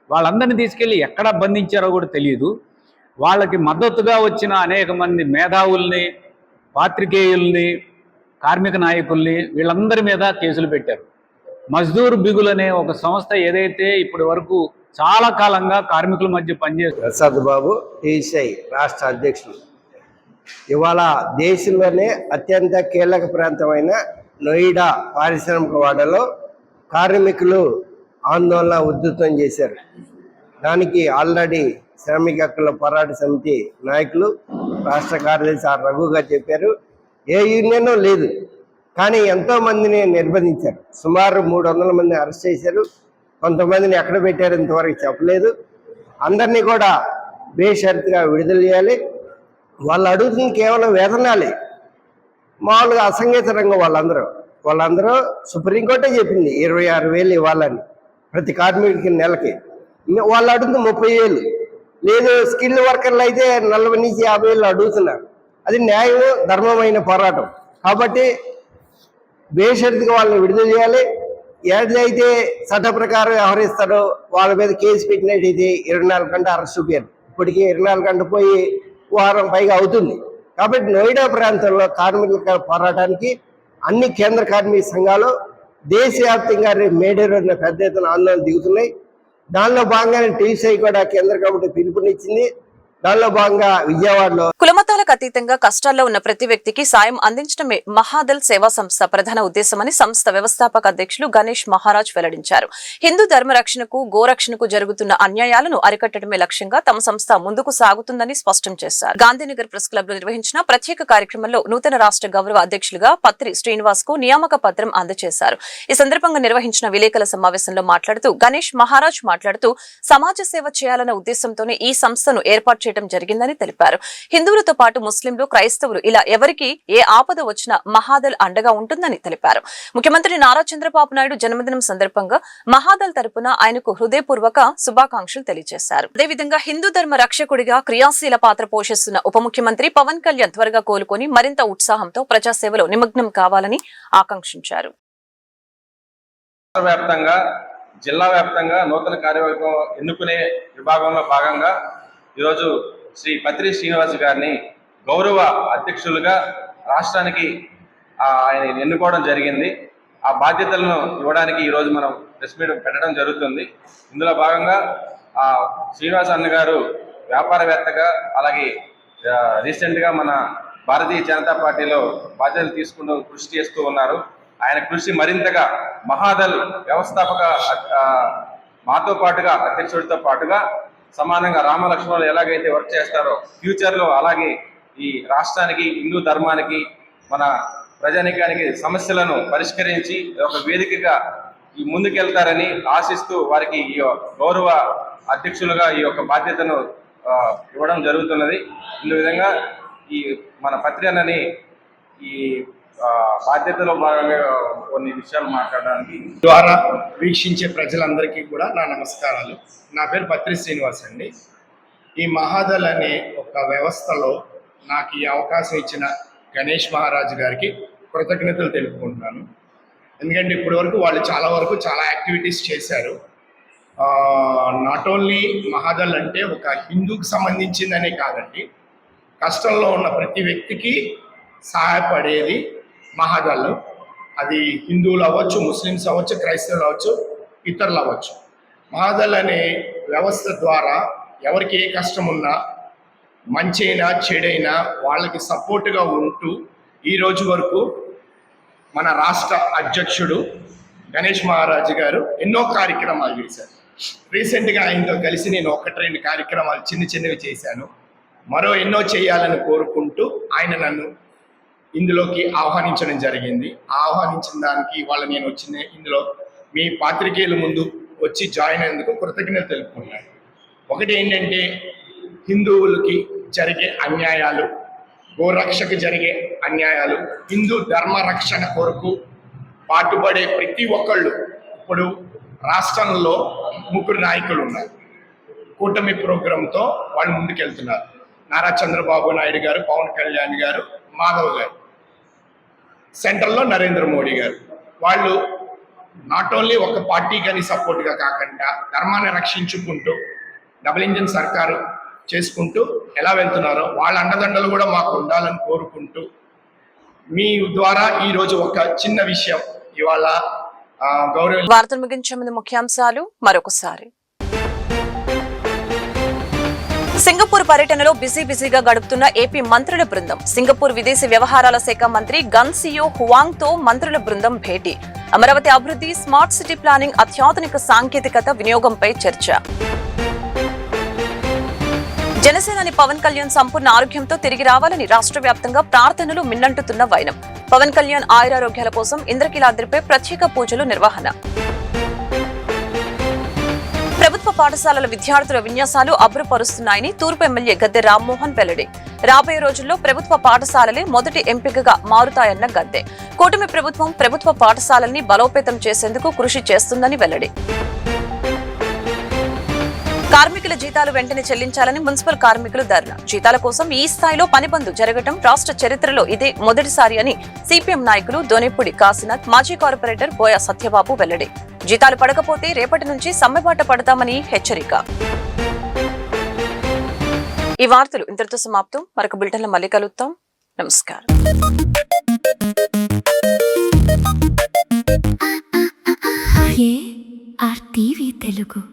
వాళ్ళందరినీ తీసుకెళ్ళి ఎక్కడ బంధించారో కూడా తెలియదు. వాళ్ళకి మద్దతుగా వచ్చిన అనేక మంది మేధావుల్ని, పాత్రికేయుల్ని, కార్మిక నాయకుల్ని వీళ్ళందరి మీద కేసులు పెట్టారు. మజ్దూర్ బిగుల్ అనే ఒక సంస్థ ఏదైతే ఇప్పటి వరకు చాలా కాలంగా కార్మికుల మధ్య పనిచేస్తుంది. ప్రసాద్ బాబు, టీసీఐ రాష్ట్ర అధ్యక్షులు. ఇవాళ దేశంలోనే అత్యంత కీలక ప్రాంతమైన నోయిడా పారిశ్రామిక వాడలో కార్మికులు ఆందోళన ఉధృతం చేశారు. దానికి ఆల్రెడీ శ్రామిక హక్కుల పోరాట సమితి నాయకులు, రాష్ట్ర కార్యదర్శి ఆర్ రఘు గారు చెప్పారు. ఏ యూనియన్ లేదు, కానీ ఎంతో మందిని నిర్బంధించారు. సుమారు 300 మందిని అరెస్ట్ చేశారు. కొంతమందిని ఎక్కడ పెట్టారు ఇంతవరకు చెప్పలేదు. అందరినీ కూడా బేషరతుగా విడుదల చేయాలి. వాళ్ళు అడుగుతుంది కేవలం వేతనాలే. మామూలుగా అసంఘటిత రంగం వాళ్ళందరూ సుప్రీంకోర్టే చెప్పింది 26,000 ఇవ్వాలని ప్రతి కార్మికుడికి నెలకి. వాళ్ళు అడుగుతుంది 30,000. లేదు, స్కిల్ వర్కర్లు అయితే 40 నుంచి 50,000 అడుగుతున్నారు. అది న్యాయం, ధర్మమైన పోరాటం. కాబట్టి బేషరతుగా వాళ్ళని విడుదల చేయాలి. ఏదైతే చట్ట ప్రకారం వ్యవహరిస్తారో వాళ్ళ మీద కేసు పెట్టినట్టయితే 24 గంటలు అరెస్ట్ చూపారు. ఇప్పటికీ 24 గంటలు పోయి వారం పైగా అవుతుంది. కాబట్టి నోయిడా ప్రాంతంలో కార్మికుల పోరాటానికి అన్ని కేంద్ర కార్మిక సంఘాలు దేశవ్యాప్తంగా రేపు మేడే రోజున పెద్ద ఎత్తున ఆందోళన దిగుతున్నాయి. దానిలో భాగంగానే టీసీ కూడా కేంద్ర ప్రభుత్వం పిలుపునిచ్చింది. దానిలో భాగంగా విజయవాడలో కులమతాలకు అతీతంగా కష్టాల్లో ఉన్న ప్రతి వ్యక్తికి సాయం అందించడమే మహాదల్ సేవా సంస్థ ప్రధాన ఉద్దేశమని సంస్థ వ్యవస్థాపక అధ్యక్షులు గణేష్ మహారాజ్ వెల్లడించారు. హిందూ ధర్మ రక్షణకు గోరక్షణకు జరుగుతున్న అన్యాయాలను అరికట్టడమే లక్ష్యంగా తమ సంస్థ ముందుకు సాగుతుందని స్పష్టం చేశారు. గాంధీనగర్ ప్రెస్ క్లబ్ లో నిర్వహించిన ప్రత్యేక కార్యక్రమంలో నూతన రాష్ట్ర గౌరవ అధ్యక్షులుగా పత్రి శ్రీనివాస్ కు నియామక పత్రం అందజేశారు. ఈ సందర్భంగా నిర్వహించిన విలేకరుల సమావేశంలో మాట్లాడుతూ గణేష్ మహారాజ్ మాట్లాడుతూ సమాజ సేవ చేయాలన్న ఉద్దేశంతోనే ఈ సంస్థను ఏర్పాటు చేయడం జరిగిందని తెలిపారు. హిందువులతో పాటు ముస్లింలు, క్రైస్తవులు ఇలా ఎవరికి ఏ ఆపద వచ్చినా మహాదల్ అండగా ఉంటుందని తెలిపారు. ముఖ్యమంత్రి నారా చంద్రబాబు నాయుడు జన్మదినం సందర్భంగా మహాదల్ తరపున ఆయనకు హృదయపూర్వక శుభాకాంక్షలు తెలియజేశారు. అదేవిధంగా హిందూ ధర్మ రక్షకుడిగా క్రియాశీల పాత్ర పోషిస్తున్న ఉప ముఖ్యమంత్రి పవన్ కళ్యాణ్ త్వరగా కోలుకొని మరింత ఉత్సాహంతో ప్రజాసేవలో నిమగ్నం కావాలని ఆకాంక్షించారు. జిల్లా వ్యాప్తంగా నూతన కార్యవర్గం ఎన్నుకునే విభాగంలో భాగంగా ఈరోజు శ్రీ పత్రి శ్రీనివాస్ గారిని గౌరవ అధ్యక్షులుగా రాష్ట్రానికి ఆయన ఎన్నుకోవడం జరిగింది. ఆ బాధ్యతలను ఇవ్వడానికి ఈరోజు మనం ప్రెస్ మీట్ పెట్టడం జరుగుతుంది. ఇందులో భాగంగా శ్రీనివాస్ అన్న గారు వ్యాపారవేత్తగా, అలాగే రీసెంట్గా మన భారతీయ జనతా పార్టీలో బాధ్యతలు తీసుకుంటూ కృషి చేస్తూ ఉన్నారు. ఆయన కృషి మరింతగా మహాదల్ వ్యవస్థాపక మాతో పాటుగా అధ్యక్షుడితో పాటుగా సమానంగా రామలక్ష్మణులు ఎలాగైతే వర్క్ చేస్తారో ఫ్యూచర్లో అలాగే ఈ రాష్ట్రానికి, హిందూ ధర్మానికి, మన ప్రజానికానికి సమస్యలను పరిష్కరించి ఒక వేదికగా ఈ ముందుకెళ్తారని ఆశిస్తూ వారికి ఈ గౌరవ అధ్యక్షులుగా ఈ యొక్క బాధ్యతను ఇవ్వడం జరుగుతున్నది. ఈ విధంగా ఈ మన పత్రి అన్నని ఈ బాధ్యతలో భాగంగా కొన్ని విషయాలు మాట్లాడడానికి ద్వారా వీక్షించే ప్రజలందరికీ కూడా నా నమస్కారాలు. నా పేరు పత్రి శ్రీనివాస్ అండి. ఈ మహాదల్ అనే ఒక వ్యవస్థలో నాకు ఈ అవకాశం ఇచ్చిన గణేష్ మహారాజ్ గారికి కృతజ్ఞతలు తెలుపుకుంటున్నాను. ఎందుకంటే ఇప్పటి వరకు వాళ్ళు చాలా యాక్టివిటీస్ చేశారు. నాట్ ఓన్లీ మహాదల్ అంటే ఒక హిందూకి సంబంధించిందనే కాదండి, కష్టంలో ఉన్న ప్రతి వ్యక్తికి సహాయపడేది మహాదల్. అది హిందువులు అవ్వచ్చు, ముస్లిమ్స్ అవ్వచ్చు, క్రైస్తవులు అవ్వచ్చు, ఇతరులు అవ్వచ్చు. మహాదల్ అనే వ్యవస్థ ద్వారా ఎవరికి ఏ కష్టం ఉన్నా, మంచైనా చెడైనా వాళ్ళకి సపోర్ట్గా ఉంటూ ఈ రోజు వరకు మన రాష్ట్ర అధ్యక్షుడు గణేష్ మహారాజ్ గారు ఎన్నో కార్యక్రమాలు చేశారు. రీసెంట్గా ఆయనతో కలిసి నేను 1-2 కార్యక్రమాలు చిన్నవి చేశాను. మరో ఎన్నో చేయాలని కోరుకుంటూ ఆయన నన్ను ఇందులోకి ఆహ్వానించడం జరిగింది. ఆహ్వానించిన దానికి ఇవాళ నేను వచ్చిన ఇందులో మీ పాత్రికేయుల ముందు వచ్చి జాయిన్ అయినందుకు కృతజ్ఞతలు తెలుపుకున్నాను. ఒకటి ఏంటంటే, హిందువులకి జరిగే అన్యాయాలు, గోరక్షకు జరిగే అన్యాయాలు, హిందూ ధర్మ రక్షణ కొరకు పాటుపడే ప్రతి ఒక్కళ్ళు ఇప్పుడు రాష్ట్రంలో 3 నాయకులు ఉన్నారు. కూటమి ప్రోగ్రాంతో వాళ్ళు ముందుకెళ్తున్నారు. నారా చంద్రబాబు నాయుడు గారు, పవన్ కళ్యాణ్ గారు, మాధవ్ గారు, సెంట్రల్లో నరేంద్ర మోడీ గారు. వాళ్ళు నాట్ ఓన్లీ ఒక పార్టీ కానీ సపోర్ట్గా కాకుండా ధర్మాన్ని రక్షించుకుంటూ డబుల్ ఇంజిన్ సర్కారు చేసుకుంటూ ఎలా వెళ్తున్నారో వాళ్ళ అండదండలు కూడా మాకు ఉండాలని కోరుకుంటూ మీ ద్వారా ఈరోజు ఒక చిన్న విషయం ఇవాళ గౌరవ వార్తలు ముగించే ముందు ముఖ్యాంశాలు మరొకసారి. సింగపూర్ పర్యటనలో బిజీగా గడుపుతున్న ఏపీ మంత్రుల బృందం. సింగపూర్ విదేశీ వ్యవహారాల శాఖ మంత్రి గన్ సియో హువాంగ్ తో మంత్రుల బృందం భేటీ. అమరావతి అభివృద్ధి, స్మార్ట్ సిటీ ప్లానింగ్, అత్యాధునిక సాంకేతికత వినియోగంపై చర్చ. జనసేనాని పవన్ కళ్యాణ్ సంపూర్ణ ఆరోగ్యంతో తిరిగి రావాలని రాష్ట్ర వ్యాప్తంగా ప్రార్థనలు మిన్నంటుతున్న వైనం. పవన్ కళ్యాణ్ ఆయురారోగ్యాల కోసం ఇంద్రకీలాద్రిపై ప్రత్యేక పూజలు నిర్వహణ. ప్రభుత్వ పాఠశాలల విద్యార్థుల విన్యాసాలు అబ్బురపరుస్తున్నాయని తూర్పు ఎమ్మెల్యే గద్దె రామ్మోహన్ వెల్లడి. రాబోయే రోజుల్లో ప్రభుత్వ పాఠశాలలే మొదటి ఎంపికగా మారుతాయన్న గద్దె. కూటమి ప్రభుత్వం ప్రభుత్వ పాఠశాలల్ని బలోపేతం చేసేందుకు కృషి చేస్తుందని వెల్లడి. కార్మికుల జీతాలు వెంటనే చెల్లించాలని మున్సిపల్ కార్మికులు ధర్నా. జీతాల కోసం ఈ స్థాయిలో పనిబంద్ జరగడం రాష్ట్ర చరిత్రలో ఇదే మొదటిసారి అని సిపిఎం నాయకులు దొనెపూడి కాశీనాథ్, మాజీ కార్పొరేటర్ బోయ సత్యబాబు వెల్లడి. జీతాలు పడకపోతే రేపటి నుంచి సమ్మెబాట పడతామని హెచ్చరిక. ఈ వార్తలు ఇంతటితో సమాప్తం. మరొక బులెటిన్లో మళ్ళీ కలుద్దాం. నమస్కారం. ఆర్టీవీ తెలుగు.